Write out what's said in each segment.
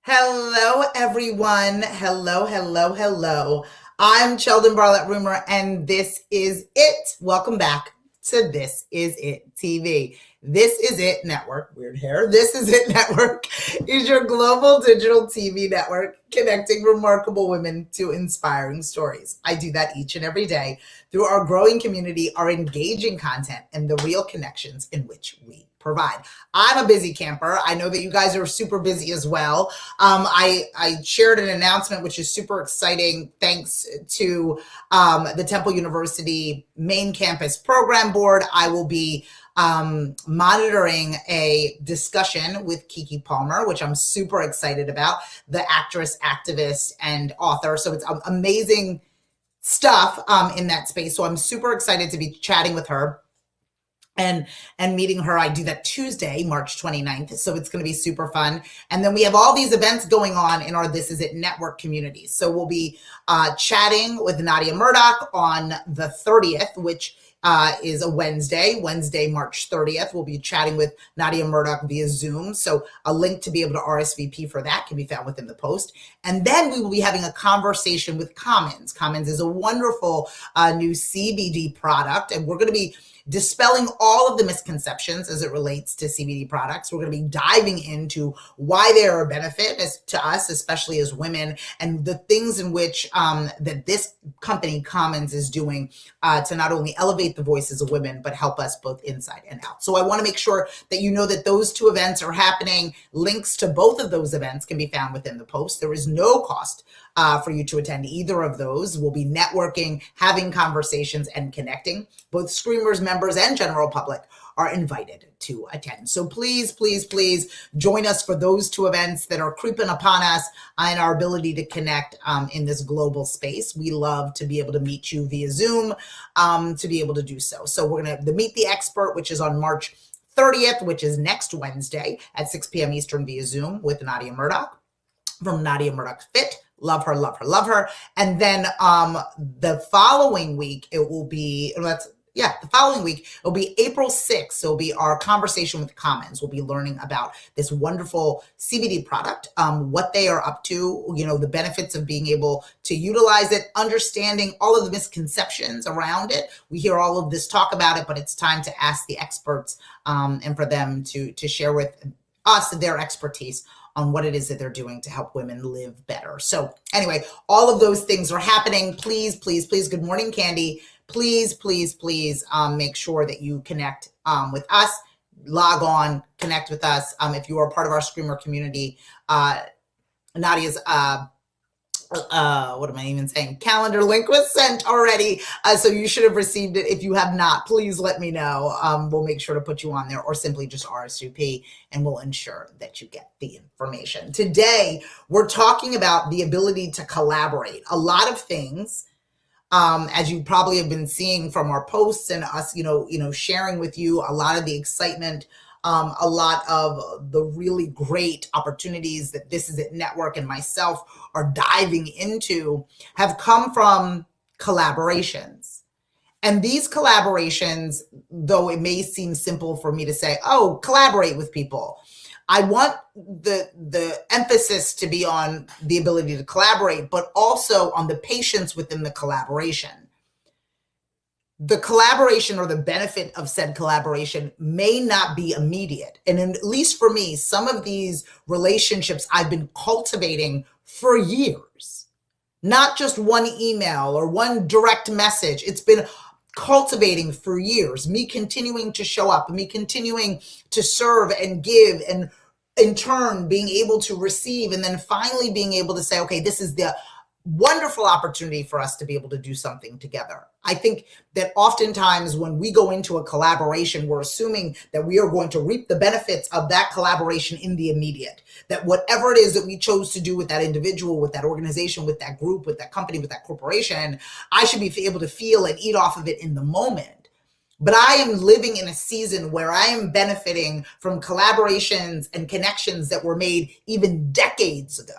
Hello, everyone. Hello. I'm Sheldon Barlett Rumor, and this is it. Welcome back to This Is It TV. This Is It Network, weird hair. This Is It Network is your global digital TV network connecting remarkable women to inspiring stories. I do that each and every day through our growing community, our engaging content, and the real connections in which we provide. I'm a busy camper. I know that you guys are super busy as well. I shared an announcement, which is super exciting, thanks to the Temple University main campus program board. I will be monitoring a discussion with Kiki Palmer, which I'm super excited about, the actress, activist, and author. So it's amazing stuff in that space. So I'm super excited to be chatting with her and meeting her. I do that Tuesday, March 29th. So it's going to be super fun. And then we have all these events going on in our This Is It network community. So we'll be chatting with Nadia Murdock on the 30th, which is a Wednesday, March 30th. We'll be chatting with Nadia Murdock via Zoom. So a link to be able to RSVP for that can be found within the post. And then we will be having a conversation with Commons. Commons is a wonderful new CBD product, and we're going to be dispelling all of the misconceptions as it relates to CBD products. We're going to be diving into why they are a benefit to us, especially as women, and the things in which that this company, Commons, is doing to not only elevate the voices of women, but help us both inside and out. So I want to make sure that you know that those two events are happening. Links to both of those events can be found within the post. There is no cost for you to attend either of those. We'll be networking, having conversations, and connecting. Both Screamers members and general public are invited to attend. So please join us for those two events that are creeping upon us and our ability to connect in this global space. We love to be able to meet you via Zoom, to be able to do so. So we're going to Meet the Expert, which is on March 30th, which is next Wednesday at 6 p.m. Eastern via Zoom with Nadia Murdock from Nadia Murdock Fit. Love her. And then the following week, it will be, it'll be April 6th. So it'll be our conversation with Commons. We'll be learning about this wonderful CBD product, what they are up to, the benefits of being able to utilize it, understanding all of the misconceptions around it. We hear all of this talk about it, but it's time to ask the experts and for them to share with us their expertise on what it is that they're doing to help women live better. So anyway, all of those things are happening. Please, good morning, Candy. Please, make sure that you connect with us, log on, connect with us. If you are part of our Screamer community, Nadia's, what am I even saying? Calendar link was sent already. So you should have received it. If you have not, please let me know. We'll make sure to put you on there, or simply just RSVP, and we'll ensure that you get the information. Today, we're talking about the ability to collaborate. A lot of things, as you probably have been seeing from our posts and us, sharing with you a lot of the excitement, a lot of the really great opportunities that This Is It Network and myself are diving into have come from collaborations. And these collaborations, though it may seem simple for me to say, oh, collaborate with people, I want the emphasis to be on the ability to collaborate, but also on the patience within the collaboration. The collaboration or the benefit of said collaboration may not be immediate. And at least for me, some of these relationships I've been cultivating for years, not just one email or one direct message. It's been cultivating for years, me continuing to show up, me continuing to serve and give, and in turn being able to receive, and then finally being able to say, okay, this is the wonderful opportunity for us to be able to do something together. I think that oftentimes when we go into a collaboration, we're assuming that we are going to reap the benefits of that collaboration in the immediate, that whatever it is that we chose to do with that individual, with that organization, with that group, with that company, with that corporation, I should be able to feel and eat off of it in the moment. But I am living in a season where I am benefiting from collaborations and connections that were made even decades ago.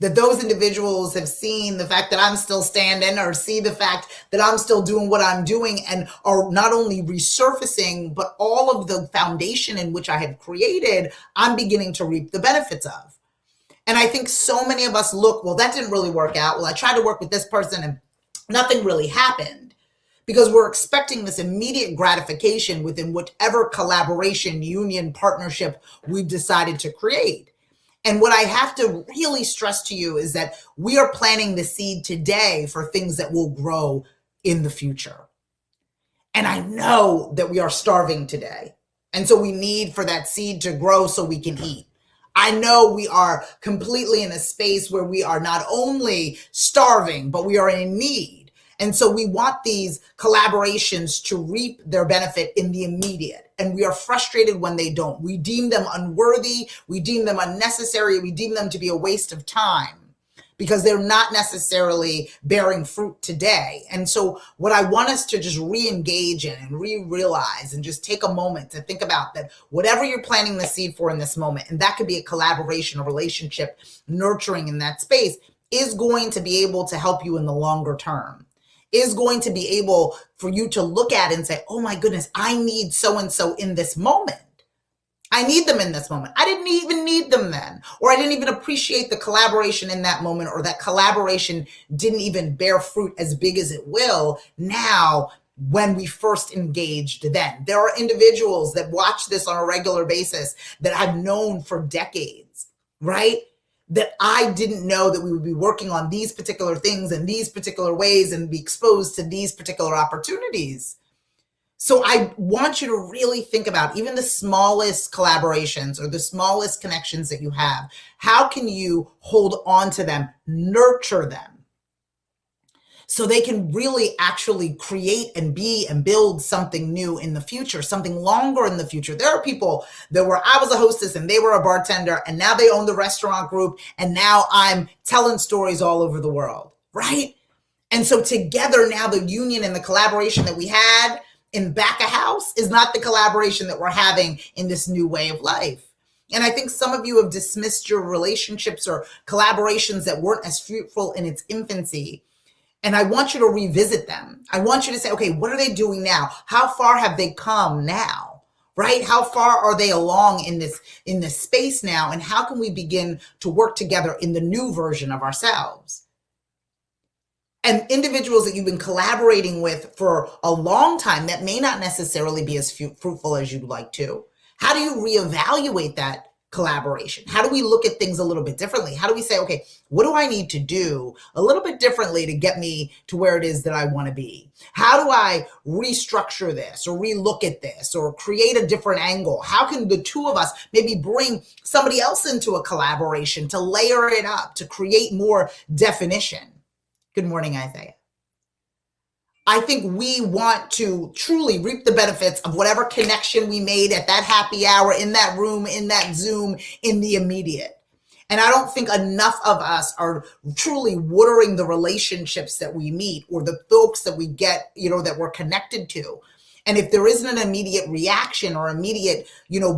That those individuals have seen the fact that I'm still standing, or see the fact that I'm still doing what I'm doing, and are not only resurfacing, but all of the foundation in which I have created, I'm beginning to reap the benefits of. And I think so many of us look, well, that didn't really work out. Well, I tried to work with this person and nothing really happened, because we're expecting this immediate gratification within whatever collaboration, union, partnership we've decided to create. And what I have to really stress to you is that we are planting the seed today for things that will grow in the future. And I know that we are starving today. And so we need for that seed to grow so we can eat. I know we are completely in a space where we are not only starving, but we are in need. And so we want these collaborations to reap their benefit in the immediate. And we are frustrated when they don't. We deem them unworthy. We deem them unnecessary. We deem them to be a waste of time, because they're not necessarily bearing fruit today. And so what I want us to just re-engage in and re-realize and just take a moment to think about that whatever you're planting the seed for in this moment, and that could be a collaboration, a relationship, nurturing in that space, is going to be able to help you in the longer term, is going to be able for you to look at and say, oh my goodness, I need so-and-so in this moment. I need them in this moment. I didn't even need them then, or I didn't even appreciate the collaboration in that moment, or that collaboration didn't even bear fruit as big as it will now when we first engaged then. There are individuals that watch this on a regular basis that I've known for decades, right? That I didn't know that we would be working on these particular things in these particular ways and be exposed to these particular opportunities. So I want you to really think about even the smallest collaborations or the smallest connections that you have. How can you hold on to them, nurture them, so they can really actually create and be and build something new in the future, something longer in the future. There are people that I was a hostess and they were a bartender, and now they own the restaurant group, and now I'm telling stories all over the world, right? And so together now, the union and the collaboration that we had in back of house is not the collaboration that we're having in this new way of life. And I think some of you have dismissed your relationships or collaborations that weren't as fruitful in its infancy. And I want you to revisit them. I want you to say, okay, what are they doing now? How far have they come now? Right? How far are they along in this space now? And how can we begin to work together in the new version of ourselves? And individuals that you've been collaborating with for a long time that may not necessarily be as fruitful as you'd like to. How do you reevaluate that collaboration? How do we look at things a little bit differently? How do we say, okay, what do I need to do a little bit differently to get me to where it is that I want to be? How do I restructure this or relook at this or create a different angle? How can the two of us maybe bring somebody else into a collaboration to layer it up, to create more definition? Good morning, Isaiah. I think we want to truly reap the benefits of whatever connection we made at that happy hour, in that room, in that Zoom, in the immediate. And I don't think enough of us are truly watering the relationships that we meet or the folks that we get, that we're connected to. And if there isn't an immediate reaction or immediate,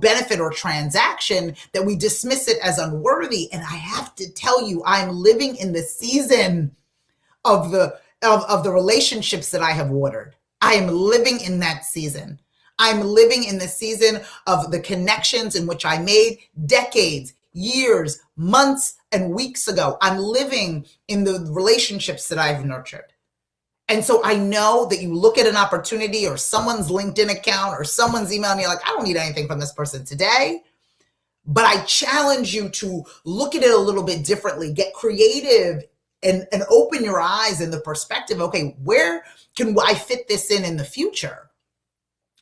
benefit or transaction, that we dismiss it as unworthy. And I have to tell you, I'm living in the season of the relationships that I have watered. I am living in that season. I'm living in the season of the connections in which I made decades, years, months, and weeks ago. I'm living in the relationships that I've nurtured. And so I know that you look at an opportunity or someone's LinkedIn account or someone's emailing me like, I don't need anything from this person today. But I challenge you to look at it a little bit differently, get creative, and open your eyes in the perspective, okay, where can I fit this in the future?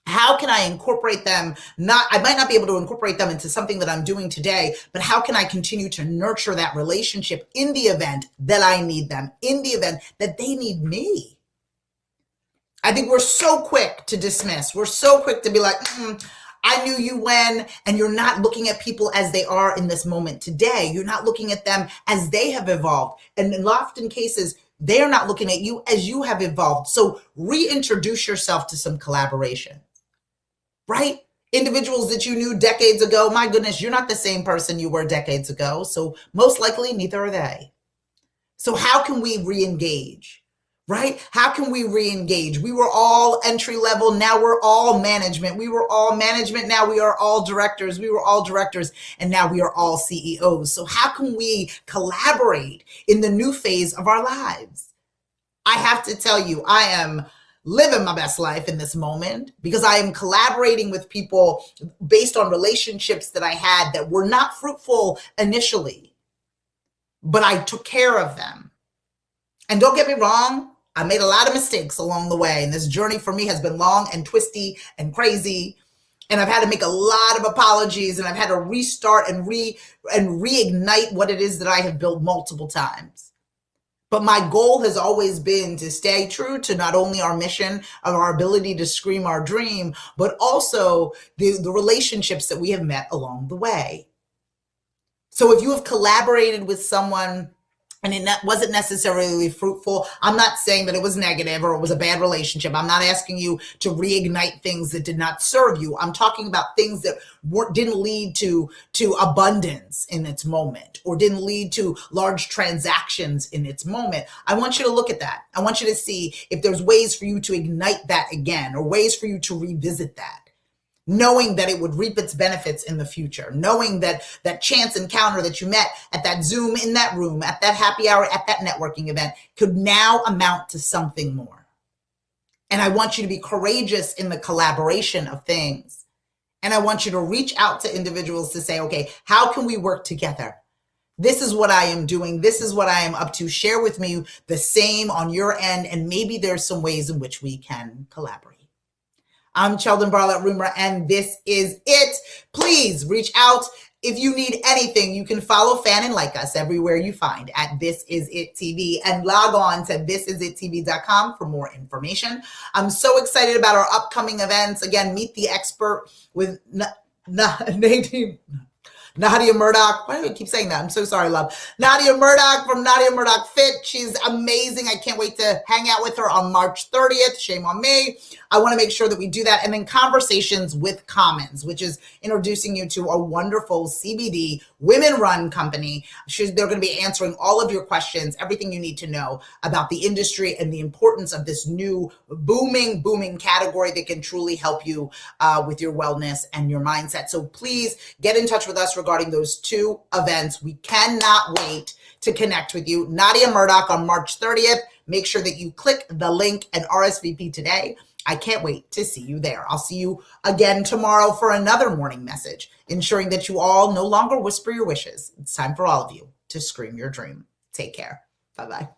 How can I incorporate them? I might not be able to incorporate them into something that I'm doing today, but how can I continue to nurture that relationship in the event that I need them, in the event that they need me? I think we're so quick to dismiss. We're so quick to be like, I knew you when, and you're not looking at people as they are in this moment today. You're not looking at them as they have evolved. And in often cases, they're not looking at you as you have evolved. So reintroduce yourself to some collaboration, right? Individuals that you knew decades ago, my goodness, you're not the same person you were decades ago. So most likely neither are they. So how can we re-engage? right? How can we re-engage? We were all entry level. Now we're all management. We were all management. Now we are all directors. We were all directors. And now we are all CEOs. So how can we collaborate in the new phase of our lives? I have to tell you, I am living my best life in this moment because I am collaborating with people based on relationships that I had that were not fruitful initially, but I took care of them. And don't get me wrong, I made a lot of mistakes along the way. And this journey for me has been long and twisty and crazy. And I've had to make a lot of apologies, and I've had to restart and reignite what it is that I have built multiple times. But my goal has always been to stay true to not only our mission of our ability to scream our dream, but also the relationships that we have met along the way. So if you have collaborated with someone and it wasn't necessarily fruitful, I'm not saying that it was negative or it was a bad relationship. I'm not asking you to reignite things that did not serve you. I'm talking about things that didn't lead to abundance in its moment or didn't lead to large transactions in its moment. I want you to look at that. I want you to see if there's ways for you to ignite that again or ways for you to revisit that, knowing that it would reap its benefits in the future, knowing that that chance encounter that you met at that Zoom in that room, at that happy hour, at that networking event could now amount to something more. And I want you to be courageous in the collaboration of things. And I want you to reach out to individuals to say, okay, how can we work together? This is what I am doing. This is what I am up to. Share with me the same on your end. And maybe there's some ways in which we can collaborate. I'm Sheldon Barlett Rumor, and this is it. Please reach out. If you need anything, you can follow, fan, and like us everywhere you find at This Is It TV, and log on to thisisit.tv.com for more information. I'm so excited about our upcoming events. Again, Meet the Expert with Nadia Murdock. Why do I keep saying that? I'm so sorry, love. Nadia Murdock from Nadia Murdock Fit. She's amazing. I can't wait to hang out with her on March 30th. Shame on me. I want to make sure that we do that. And then Conversations with Commons, which is introducing you to a wonderful CBD women-run company. They're going to be answering all of your questions, everything you need to know about the industry and the importance of this new booming category that can truly help you with your wellness and your mindset. So please get in touch with us regarding those two events. We cannot wait to connect with you. Nadia Murdock on March 30th. Make sure that you click the link and RSVP today. I can't wait to see you there. I'll see you again tomorrow for another morning message, ensuring that you all no longer whisper your wishes. It's time for all of you to scream your dream. Take care. Bye-bye.